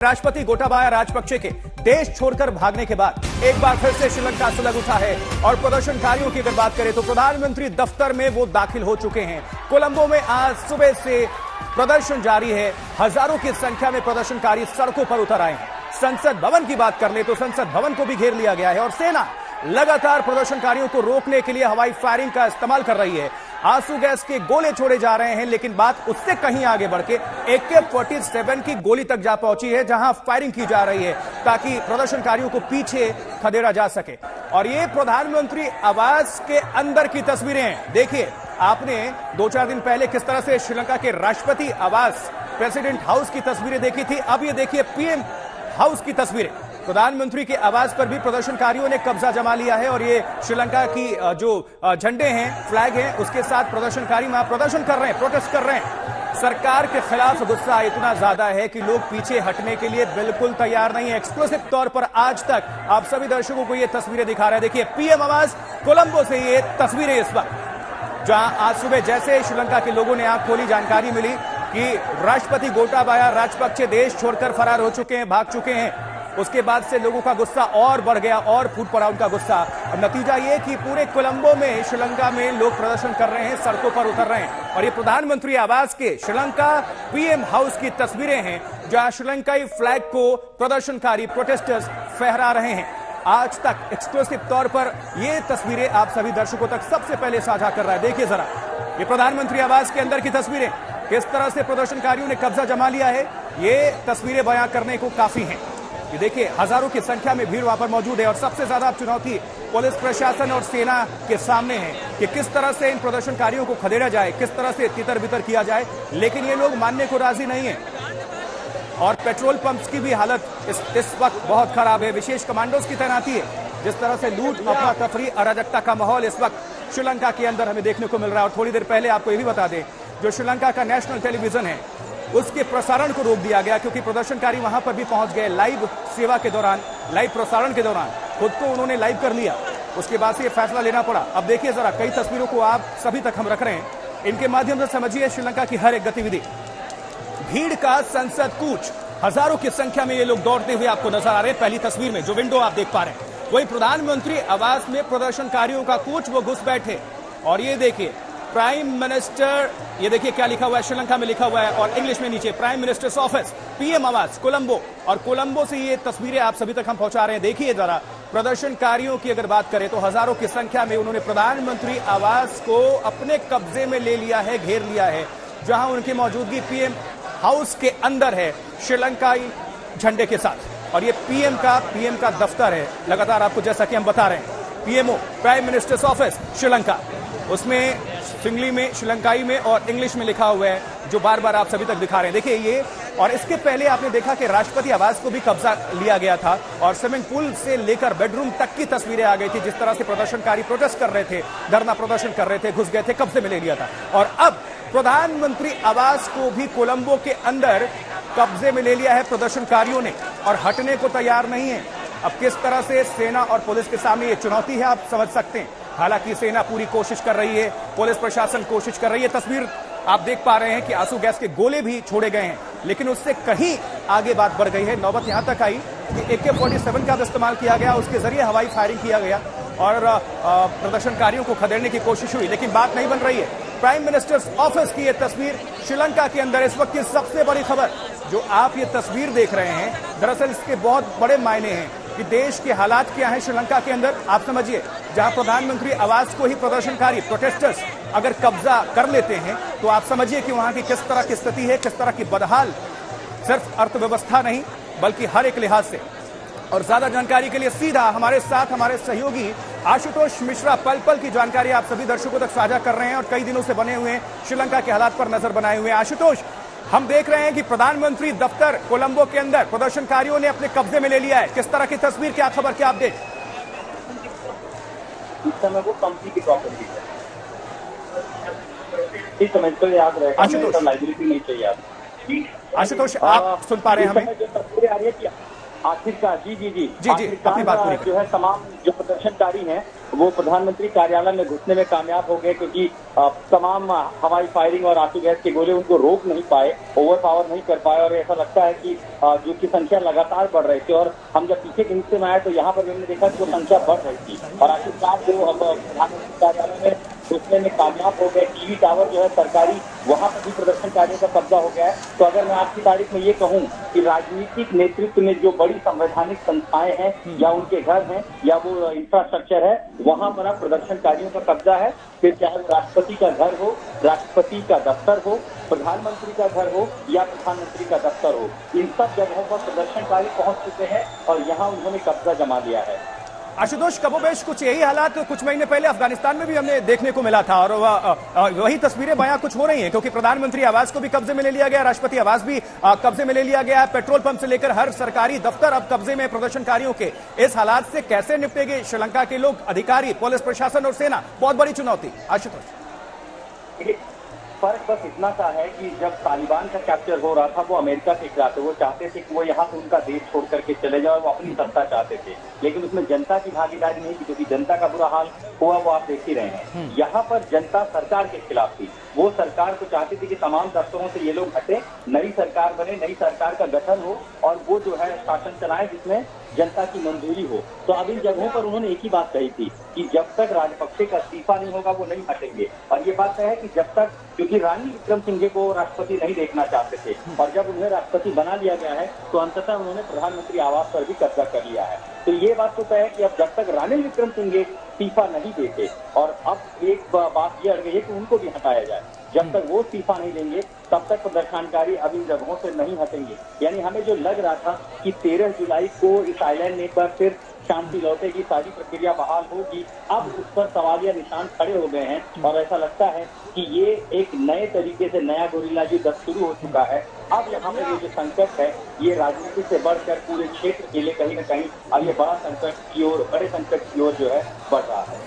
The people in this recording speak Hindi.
राष्ट्रपति गोटाबाया राजपक्षे के देश छोड़कर भागने के बाद एक बार फिर से श्रीलंका सुलग उठा है और प्रदर्शनकारियों की अगर बात करें तो प्रधानमंत्री दफ्तर में वो दाखिल हो चुके हैं। कोलंबो में आज सुबह से प्रदर्शन जारी है। हजारों की संख्या में प्रदर्शनकारी सड़कों पर उतर आए हैं। संसद भवन की बात कर ले तो संसद भवन को भी घेर लिया गया है और सेना लगातार प्रदर्शनकारियों को रोकने के लिए हवाई फायरिंग का इस्तेमाल कर रही है। आंसू गैस के गोले छोड़े जा रहे हैं, लेकिन बात उससे कहीं आगे बढ़ के AK-47 की गोली तक जा पहुंची है, जहां फायरिंग की जा रही है ताकि प्रदर्शनकारियों को पीछे खदेड़ा जा सके। और ये प्रधानमंत्री आवास के अंदर की तस्वीरें हैं। देखिए, आपने 2-4 दिन पहले किस तरह से श्रीलंका के राष्ट्रपति आवास प्रेसिडेंट हाउस की तस्वीरें देखी थी। अब ये देखिए PM हाउस की तस्वीरें। प्रधानमंत्री के आवास पर भी प्रदर्शनकारियों ने कब्जा जमा लिया है और ये श्रीलंका की जो झंडे हैं, फ्लैग हैं, उसके साथ प्रदर्शनकारी वहां प्रदर्शन कर रहे हैं, प्रोटेस्ट कर रहे हैं। सरकार के खिलाफ गुस्सा इतना ज्यादा है कि लोग पीछे हटने के लिए बिल्कुल तैयार नहीं है। एक्सक्लूसिव तौर पर आज तक आप सभी दर्शकों को ये तस्वीरें दिखा रहे हैं। देखिए, PM आवास कोलंबो से ये तस्वीरें इस वक्त, जहां आज सुबह जैसे श्रीलंका के लोगों ने आंख खोली, जानकारी मिली कि राष्ट्रपति गोटाबाया राजपक्षे देश छोड़कर फरार हो चुके हैं, भाग चुके हैं। उसके बाद से लोगों का गुस्सा और बढ़ गया और फूट पड़ा उनका गुस्सा। और नतीजा ये कि पूरे कोलंबो में, श्रीलंका में लोग प्रदर्शन कर रहे हैं, सड़कों पर उतर रहे हैं। और ये प्रधानमंत्री आवास के श्रीलंका PM हाउस की तस्वीरें हैं, जहां श्रीलंकाई फ्लैग को प्रदर्शनकारी प्रोटेस्टर्स फहरा रहे हैं। आज तक एक्सक्लूसिव तौर पर ये तस्वीरें आप सभी दर्शकों तक सबसे पहले साझा कर रहा है। देखिए जरा, ये प्रधानमंत्री आवास के अंदर की तस्वीरें, किस तरह से प्रदर्शनकारियों ने कब्जा जमा लिया है, ये तस्वीरें बयां करने को काफी हैं। ये देखिए, हजारों की संख्या में भीड़ वहां पर मौजूद है और सबसे ज्यादा चुनौती पुलिस प्रशासन और सेना के सामने है कि किस तरह से इन प्रदर्शनकारियों को खदेड़ा जाए, किस तरह से तितर बितर किया जाए। लेकिन ये लोग मानने को राजी नहीं है और पेट्रोल पंप्स की भी हालत इस वक्त बहुत खराब है। विशेष कमांडोज की तैनाती है। जिस तरह से लूट, अफरा तफरी, अराजकता का माहौल इस वक्त श्रीलंका के अंदर हमें देखने को मिल रहा है। और थोड़ी देर पहले आपको ये भी बता दें, जो श्रीलंका का नेशनल टेलीविजन है, उसके प्रसारण को रोक दिया गया क्योंकि प्रदर्शनकारी वहां पर भी पहुंच गए। लाइव सेवा के दौरान, लाइव प्रसारण के दौरान खुद को उन्होंने लाइव कर लिया। उसके बाद से ये फैसला लेना पड़ा। अब देखिए जरा, कई तस्वीरों को आप सभी तक हम रख रहे हैं। इनके माध्यम से समझिए श्रीलंका की हर एक गतिविधि। भीड़ का संसद कूच, हजारों की संख्या में ये लोग दौड़ते हुए आपको नजर आ रहे हैं। पहली तस्वीर में जो विंडो आप देख पा रहे हैं, वही प्रधानमंत्री आवास में प्रदर्शनकारियों का कूच, वो घुस बैठे। और ये देखिए, प्राइम मिनिस्टर, ये देखिए क्या लिखा हुआ है, श्रीलंका में लिखा हुआ है और इंग्लिश में नीचे प्राइम मिनिस्टर्स ऑफिस, PM आवास कोलंबो। और कोलंबो से ये तस्वीरें आप सभी तक हम पहुंचा रहे हैं। देखिए जरा, प्रदर्शनकारियों की अगर बात करें तो हजारों की संख्या में उन्होंने प्रधानमंत्री आवास को अपने कब्जे में ले लिया है, घेर लिया है, जहां उनकी मौजूदगी PM हाउस के अंदर है, श्रीलंकाई झंडे के साथ। और ये PM का दफ्तर है। लगातार आपको जैसा कि हम बता रहे हैं, PMO prime minister's office Sri Lanka, उसमें सिंगली में, श्रीलंकाई में और इंग्लिश में लिखा हुआ है, जो बार बार आप सभी तक दिखा रहे हैं। देखिए ये, और इसके पहले आपने देखा कि राष्ट्रपति आवास को भी कब्जा लिया गया था और स्विमिंग पूल से लेकर बेडरूम तक की तस्वीरें आ गई थी। जिस तरह से प्रदर्शनकारी प्रोटेस्ट कर रहे थे, धरना प्रदर्शन कर रहे थे, घुस गए थे, कब्जे में ले लिया था। और अब प्रधानमंत्री आवास को भी कोलंबो के अंदर कब्जे में ले लिया है प्रदर्शनकारियों ने और हटने को तैयार नहीं है। अब किस तरह से सेना और पुलिस के सामने ये चुनौती है, आप समझ सकते हैं। हालांकि सेना पूरी कोशिश कर रही है, पुलिस प्रशासन कोशिश कर रही है। तस्वीर आप देख पा रहे हैं कि आंसू गैस के गोले भी छोड़े गए हैं, लेकिन उससे कहीं आगे बात बढ़ गई है। नौबत यहां तक आई कि AK-47 का इस्तेमाल किया गया, उसके जरिए हवाई फायरिंग किया गया और प्रदर्शनकारियों को खदेड़ने की कोशिश हुई, लेकिन बात नहीं बन रही है। प्राइम मिनिस्टर्स ऑफिस की यह तस्वीर श्रीलंका के अंदर इस वक्त की सबसे बड़ी खबर। जो आप ये तस्वीर देख रहे हैं, दरअसल इसके बहुत बड़े मायने हैं कि देश के हालात क्या है श्रीलंका के अंदर। आप समझिए, जहां प्रधानमंत्री आवास को ही प्रदर्शनकारी प्रोटेस्टर्स अगर कब्जा कर लेते हैं, तो आप समझिए कि वहां की किस तरह की स्थिति है, किस तरह की बदहाल, सिर्फ अर्थव्यवस्था नहीं बल्कि हर एक लिहाज से। और ज्यादा जानकारी के लिए सीधा हमारे साथ हमारे सहयोगी आशुतोष मिश्रा पल पल की जानकारी आप सभी दर्शकों तक साझा कर रहे हैं और कई दिनों से बने हुए श्रीलंका के हालात पर नजर बनाए हुए हैं। आशुतोष, हम देख रहे हैं कि प्रधानमंत्री दफ्तर कोलंबो के अंदर प्रदर्शनकारियों ने अपने कब्जे में ले लिया है। किस तरह की तस्वीर, क्या खबर, क्या अपडेट? इस समय वो कंपनी की प्रॉपर्टी है। इस समय तो याद रहेगा, आशुतोष लाइबिलिटी नहीं चाहिए। आशुतोष, आप सुन पा रहे हैं हमें? जो तस्वीरें आ रही है, आखिरकार जी जी जी जी, अपनी बात पूरी आखिरकार जो है तमाम जो प्रदर्शनकारी हैं वो प्रधानमंत्री कार्यालय में घुसने में कामयाब हो गए, क्योंकि तमाम हवाई फायरिंग और आंसू गैस के गोले उनको रोक नहीं पाए, ओवर पावर नहीं कर पाए। और ऐसा लगता है कि जो की संख्या लगातार बढ़ रही थी, और हम जब पीछे के हिस्से में आए तो यहाँ पर हमने देखा कि वो संख्या बढ़ रही थी और आखिरकार जो अब प्रधानमंत्री कार्यालय में घुसने में कामयाब हो गए। टीवी टावर जो है सरकारी, वहां पर भी प्रदर्शनकारियों का कब्जा हो गया है। तो अगर मैं आज की तारीख में ये कहूं कि राजनीतिक नेतृत्व में जो बड़ी संवैधानिक संस्थाएं हैं या उनके घर हैं या वो इंफ्रास्ट्रक्चर है, वहां पर अब प्रदर्शनकारियों का कब्जा है। फिर चाहे वो राष्ट्रपति का घर हो, राष्ट्रपति का दफ्तर हो, प्रधानमंत्री का घर हो या प्रधानमंत्री का दफ्तर हो, इन सब जगहों पर प्रदर्शनकारी पहुंच चुके हैं और यहाँ उन्होंने कब्जा जमा लिया है। आशुतोष, कमोबेश कुछ यही हालात कुछ महीने पहले अफगानिस्तान में भी हमने देखने को मिला था और वही तस्वीरें बयां कुछ हो रही हैं, क्योंकि प्रधानमंत्री आवास को भी कब्जे में ले लिया गया, राष्ट्रपति आवास भी कब्जे में ले लिया गया है, पेट्रोल पंप से लेकर हर सरकारी दफ्तर अब कब्जे में प्रदर्शनकारियों के। इस हालात से कैसे निपटेंगे श्रीलंका के लोग, अधिकारी, पुलिस प्रशासन और सेना? बहुत बड़ी चुनौती। आशुतोष, फर्क बस इतना सा है कि जब तालिबान का कैप्चर हो रहा था वो अमेरिका के खिलाफ थे, वो चाहते थे कि वो यहाँ से उनका देश छोड़ करके चले जाए, वो अपनी सत्ता चाहते थे, लेकिन उसमें जनता की भागीदारी नहीं थी, क्योंकि जनता का बुरा हाल हुआ वो आप देख ही रहे हैं। यहाँ पर जनता सरकार के खिलाफ थी, वो सरकार को चाहती थी कि तमाम दफ्तरों से ये लोग हटे, नई सरकार बने, नई सरकार का गठन हो और वो जो है शासन चलाए जिसमें जनता की मंजूरी हो। तो अब इन जगहों पर उन्होंने एक ही बात कही थी कि जब तक राजपक्षे का इस्तीफा नहीं होगा वो नहीं हटेंगे। और ये बात है कि जब तक, क्योंकि रानी विक्रमसिंघे को राष्ट्रपति नहीं देखना चाहते थे और जब उन्हें राष्ट्रपति बना लिया गया है तो अंततः उन्होंने प्रधानमंत्री आवास पर भी कब्जा कर लिया है। तो ये बात तो तय है कि अब जब तक रानी विक्रमसिंघे इस्तीफा नहीं देते, और अब एक बात ये अड़ गई है कि उनको भी हटाया जाए, जब तक वो इस्तीफा नहीं देंगे तब तक प्रदर्शनकारी अब इन जगहों से नहीं हटेंगे। यानी हमें जो लग रहा था कि 13 जुलाई को इस आइलैंड में एक बार फिर शांति लौटेगी, सारी प्रक्रिया बहाल होगी, अब उस पर सवालिया निशान खड़े हो गए हैं और ऐसा लगता है कि ये एक नए तरीके से नया गोरिल्ला युद्ध शुरू हो चुका है। अब यहाँ पर ये जो संकट है ये राजनीति से बढ़कर पूरे क्षेत्र के लिए कहीं न कहीं अब ये बड़ा संकट की ओर, बड़े संकट की ओर जो है बढ़ रहा है।